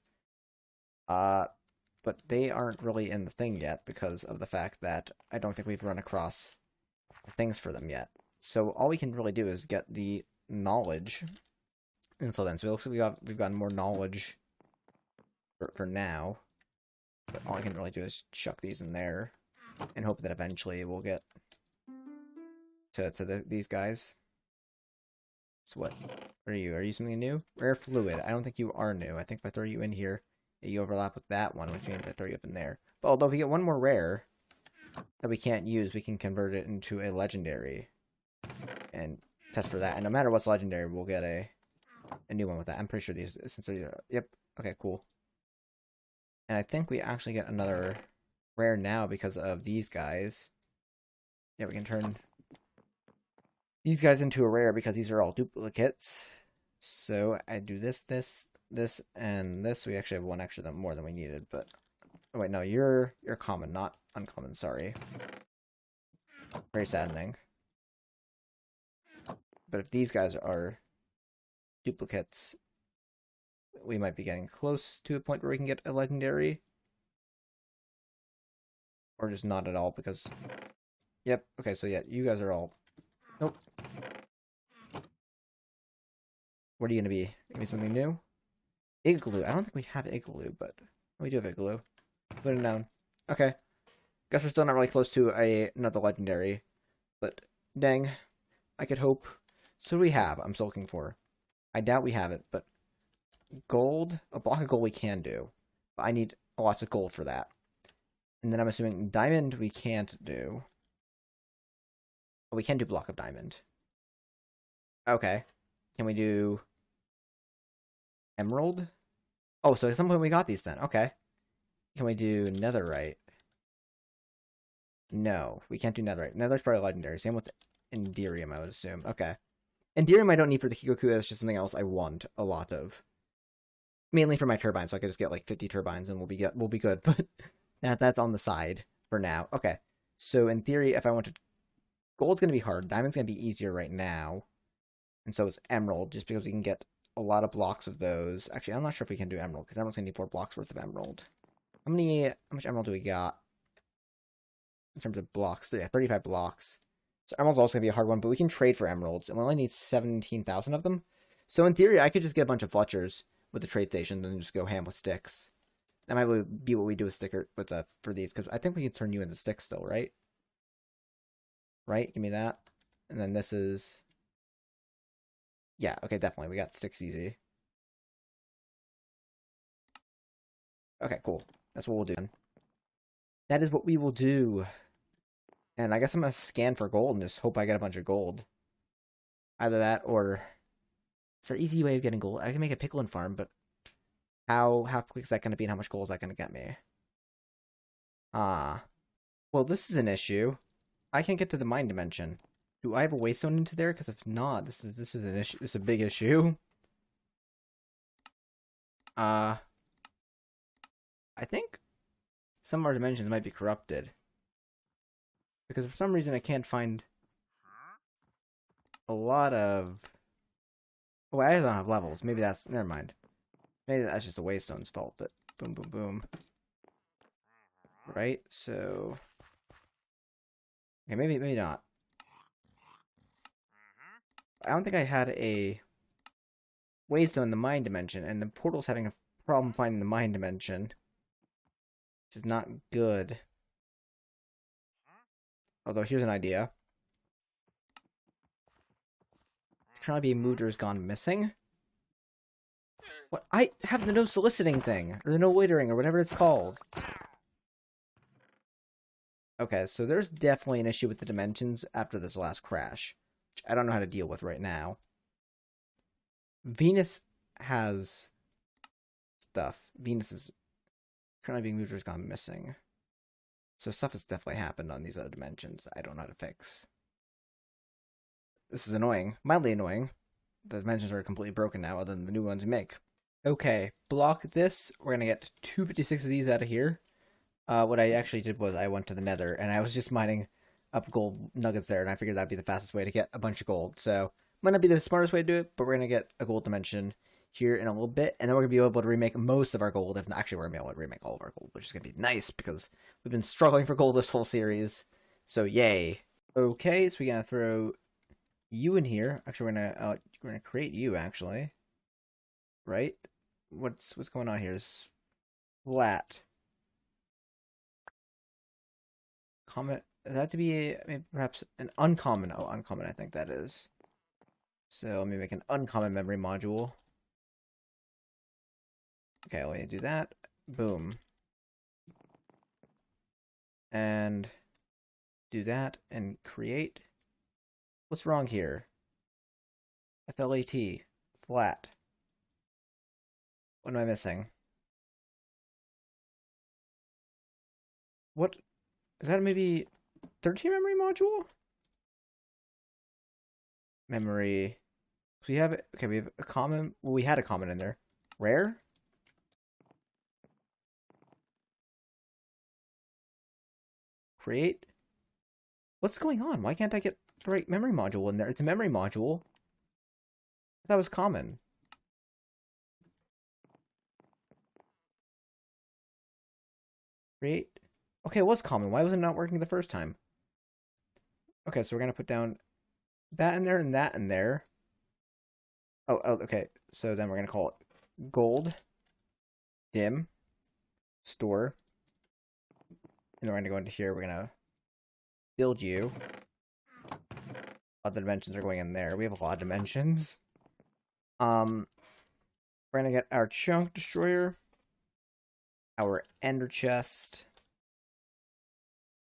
Speaker 1: But they aren't really in the thing yet because of the fact that I don't think we've run across things for them yet. So all we can really do is get the knowledge until then. So it looks like we've gotten more knowledge for now. But all I can really do is chuck these in there and hope that eventually we'll get to these guys. So what are you? Are you something new? Rare fluid. I don't think you are new. I think if I throw you in here, you overlap with that one, which means I throw you up in there. But although if we get one more rare that we can't use, we can convert it into a legendary and test for that. And no matter what's legendary, we'll get a new one with that. I'm pretty sure these, since they're, yep, okay, cool. And I think we actually get another rare now because of these guys. Yeah, we can turn these guys into a rare because these are all duplicates. So I do this, and this. We actually have one extra more than we needed, but oh wait, no, you're common, not uncommon, sorry. Very saddening. But if these guys are duplicates, we might be getting close to a point where we can get a legendary. Or just not at all, because... Yep, okay, so yeah, you guys are all... Nope. What are you gonna be? Gonna be something new? Igloo. I don't think we have Igloo, but... We do have Igloo. Put it down. Okay. Guess we're still not really close to another legendary. But, dang. I could hope. So what do we have? I'm still looking for. I doubt we have it, but... Gold? A block of gold we can do. But I need lots of gold for that. And then I'm assuming diamond we can't do. Oh, we can do block of diamond. Okay. Can we do emerald? Oh, so at some point we got these then. Okay. Can we do netherite? No, we can't do netherite. Netherite's probably legendary. Same with enderium, I would assume. Okay. Enderium I don't need for the Hikoku. That's just something else I want a lot of. Mainly for my turbines, so I could just get like 50 turbines and we'll be good. But that's on the side for now. Okay. So in theory, if I wanted gold's gonna be hard. Diamond's gonna be easier right now. And so is emerald, just because we can get a lot of blocks of those. Actually, I'm not sure if we can do emerald, because emerald's gonna need 4 blocks worth of emerald. How much emerald do we got? In terms of blocks. So yeah, 35 blocks. So emerald's also gonna be a hard one, but we can trade for emeralds, and we only need 17,000 of them. So in theory, I could just get a bunch of Fletchers with the trade station and just go ham with sticks. That might be what we do with for these, because I think we can turn you into sticks still, right? Right? Give me that. And then this is... Yeah, okay, definitely. We got sticks easy. Okay, cool. That's what we'll do then. That is what we will do. And I guess I'm going to scan for gold and just hope I get a bunch of gold. Either that or... Is there an easy way of getting gold? I can make a pickling farm, but how quick is that going to be and how much gold is that going to get me? Well, this is an issue. I can't get to the mine dimension. Do I have a waystone into there? Because if not, this is an issue. This is a big issue. I think some of our dimensions might be corrupted. Because for some reason I can't find a lot of... Oh, I don't have levels. Maybe that's... Never mind. Maybe that's just a waystone's fault, but... Boom, boom, boom. Right? So... Okay, maybe not. I don't think I had a waystone in the mine dimension, and the portal's having a problem finding the mine dimension. Which is not good. Although, here's an idea. It's currently being moved or has gone missing. What? I have the no soliciting thing, or the no loitering, or whatever it's called. Okay, so there's definitely an issue with the dimensions after this last crash, which I don't know how to deal with right now. Venus has stuff. Venus is currently being moved or has gone missing. So stuff has definitely happened on these other dimensions I don't know how to fix. This is annoying. Mildly annoying. The dimensions are completely broken now, other than the new ones we make. Okay, block this. We're gonna get 256 of these out of here. What I actually did was I went to the nether, and I was just mining up gold nuggets there, and I figured that'd be the fastest way to get a bunch of gold. So, might not be the smartest way to do it, but we're gonna get a gold dimension here in a little bit, and then we're gonna be able to remake most of our gold. If not, actually, we're gonna be able to remake all of our gold, which is gonna be nice, because we've been struggling for gold this whole series. So, yay. Okay, so we're gonna throw you in here. Actually, we're gonna create you, actually. Right? What's going on here? This is flat. common. That to be maybe perhaps an uncommon. Oh, uncommon. I think that is. So let me make an uncommon memory module. Okay, let me do that. Boom. And do that and create. What's wrong here? FLAT. Flat. What am I missing? What? Is that maybe 13 memory module? Memory. So we have it. Okay, we have a common. Well, we had a common in there. Rare? Create? What's going on? Why can't I get the right memory module in there? It's a memory module. I thought it was common. Create. Okay, it was common. Why was it not working the first time? Okay, so we're gonna put down that in there and that in there. Oh, okay. So then we're gonna call it gold dim store. And then we're gonna go into here. We're gonna build you. Other dimensions are going in there. We have a lot of dimensions. We're gonna get our chunk destroyer, our ender chest,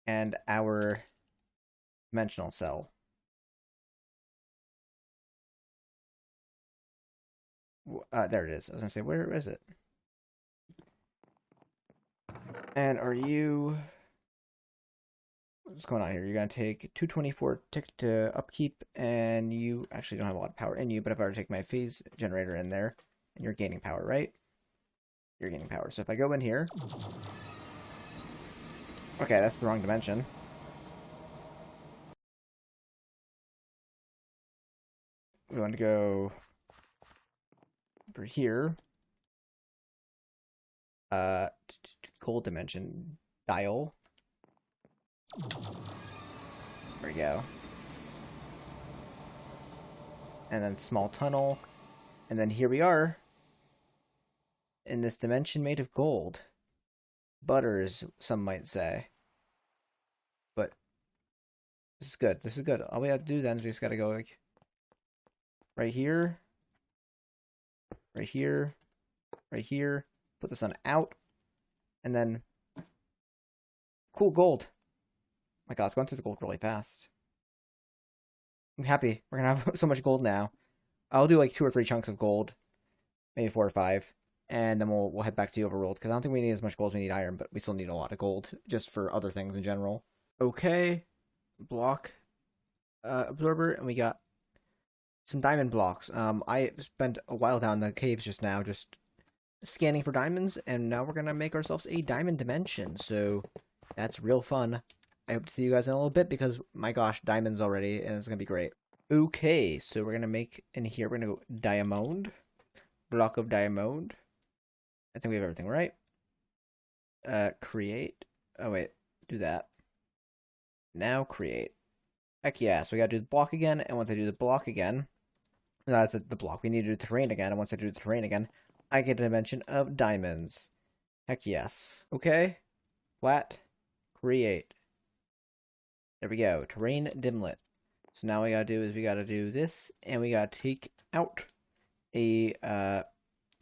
Speaker 1: and our dimensional cell. There it is. I was gonna say, where is it? And are you... What's going on here? You're gonna take 224 tick to upkeep, and you actually don't have a lot of power in you, but if I were to take my phase generator in there, and you're gaining power, right? You're gaining power. So if I go in here... Okay, that's the wrong dimension. We want to go over here. Gold dimension dial. There we go. And then small tunnel. And then here we are. In this dimension made of gold. Butters, some might say. But this is good. This is good. All we have to do then is we just gotta go like right here. Right here. Right here. Put this on out. And then cool gold. My god, it's going through the gold really fast. I'm happy. We're gonna have so much gold now. I'll do like 2 or 3 chunks of gold. Maybe 4 or 5. And then we'll head back to the overworld. Because I don't think we need as much gold as we need iron. But we still need a lot of gold. Just for other things in general. Okay. Block. Absorber. And we got some diamond blocks. I spent a while down the caves just now. Just scanning for diamonds. And now we're gonna make ourselves a diamond dimension. So that's real fun. I hope to see you guys in a little bit because, my gosh, diamonds already, and it's going to be great. Okay, so we're going to make, in here, we're going to go diamond, block of diamond. I think we have everything right. Create. Oh, wait, do that. Now create. Heck yeah, so we got to do the block again, and once I do the block again, no, that's the block. We need to do the terrain again, and once I do the terrain again, I get a dimension of diamonds. Heck yes. Okay, flat, create. There we go. Terrain dimlet. So now we gotta do is we gotta do this, and we gotta take out a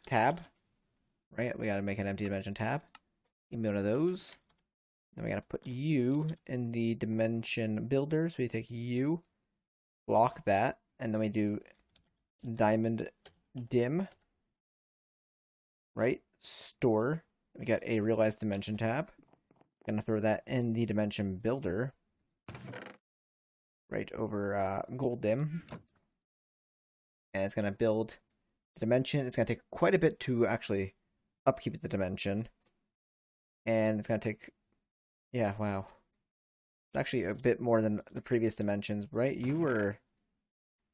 Speaker 1: tab. Right? We gotta make an empty dimension tab. Give me one of those. Then we gotta put you in the dimension builder. So we take you, block that, and then we do diamond dim. Right? Store. We got a realized dimension tab. Gonna throw that in the dimension builder. Right over gold dim. And it's going to build the dimension. It's going to take quite a bit to actually upkeep the dimension. And it's going to take... Yeah, wow. It's actually a bit more than the previous dimensions, right? You were...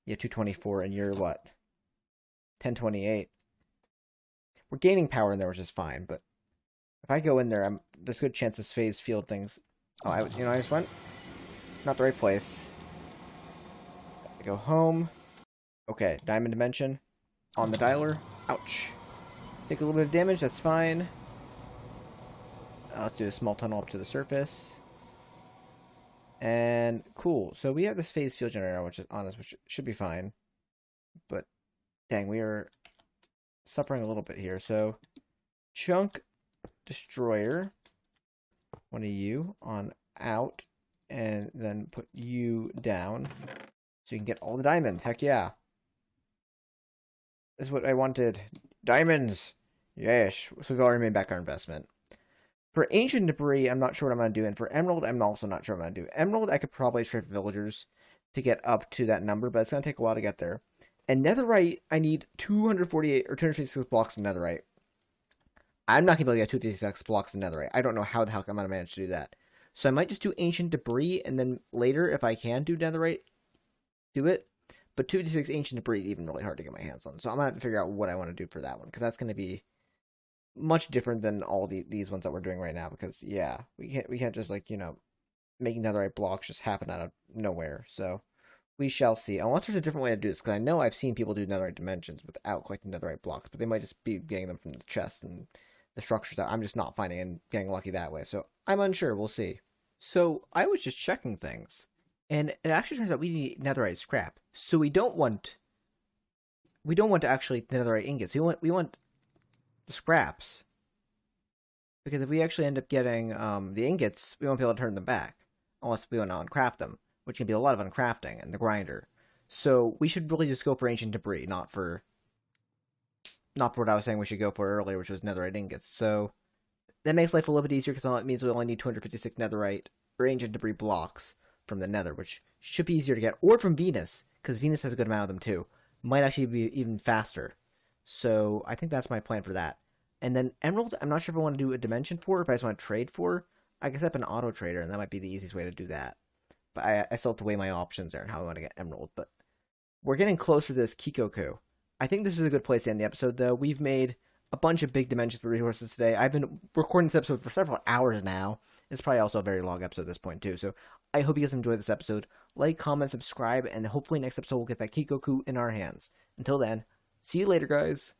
Speaker 1: Yeah, 224, and you're what? 1028. We're gaining power in there, which is fine, but... If I go in there, there's a good chance this phase field things... Oh, I just went... Not the right place. I go home. Okay, diamond dimension. On the dialer. Ouch. Take a little bit of damage, that's fine. Let's do a small tunnel up to the surface. And cool. So we have this phase field generator, which is honest, which should be fine. But dang, we are suffering a little bit here. So chunk destroyer, one of you on out, and then put you down so you can get all the diamond. Heck yeah. This is what I wanted. Diamonds! Yes. So we've already made back our investment. For ancient debris, I'm not sure what I'm going to do. And for emerald, I'm also not sure what I'm going to do. Emerald, I could probably trade for villagers to get up to that number, but it's going to take a while to get there. And netherite, I need 248 or 256 blocks of netherite. I'm not going to be able to get 256 blocks of netherite. I don't know how the hell I'm going to manage to do that. So I might just do ancient debris, and then later, if I can do netherite, do it. But 256 ancient debris is even really hard to get my hands on. So I'm going to have to figure out what I want to do for that one, because that's going to be much different than all these ones that we're doing right now. Because yeah, we can't just like making netherite blocks just happen out of nowhere. So we shall see. Unless there's a different way to do this, because I know I've seen people do netherite dimensions without collecting netherite blocks, but they might just be getting them from the chest and the structures that I'm just not finding and getting lucky that way. So I'm unsure. We'll see. So I was just checking things, and it actually turns out we need netherite scrap. So we don't want to actually netherite ingots. We want the scraps, because if we actually end up getting the ingots, we won't be able to turn them back unless we want to uncraft them, which can be a lot of uncrafting and the grinder. So we should really just go for ancient debris, not for what I was saying we should go for earlier, which was netherite ingots. So that makes life a little bit easier, because it means we only need 256 netherite or ancient debris blocks from the nether, which should be easier to get, or from Venus, because Venus has a good amount of them too. Might actually be even faster. So I think that's my plan for that. And then emerald, I'm not sure if I want to do a dimension for, if I just want to trade for. I guess up an auto trader, and that might be the easiest way to do that. But I still have to weigh my options there and how I want to get emerald. But we're getting closer to this Kikoku. I think this is a good place to end the episode, though. We've made a bunch of big dimensions resources today. I've been recording this episode for several hours now. It's probably also a very long episode at this point, too. So I hope you guys enjoyed this episode. Like, comment, subscribe, and hopefully next episode we'll get that Kikoku in our hands. Until then, see you later, guys.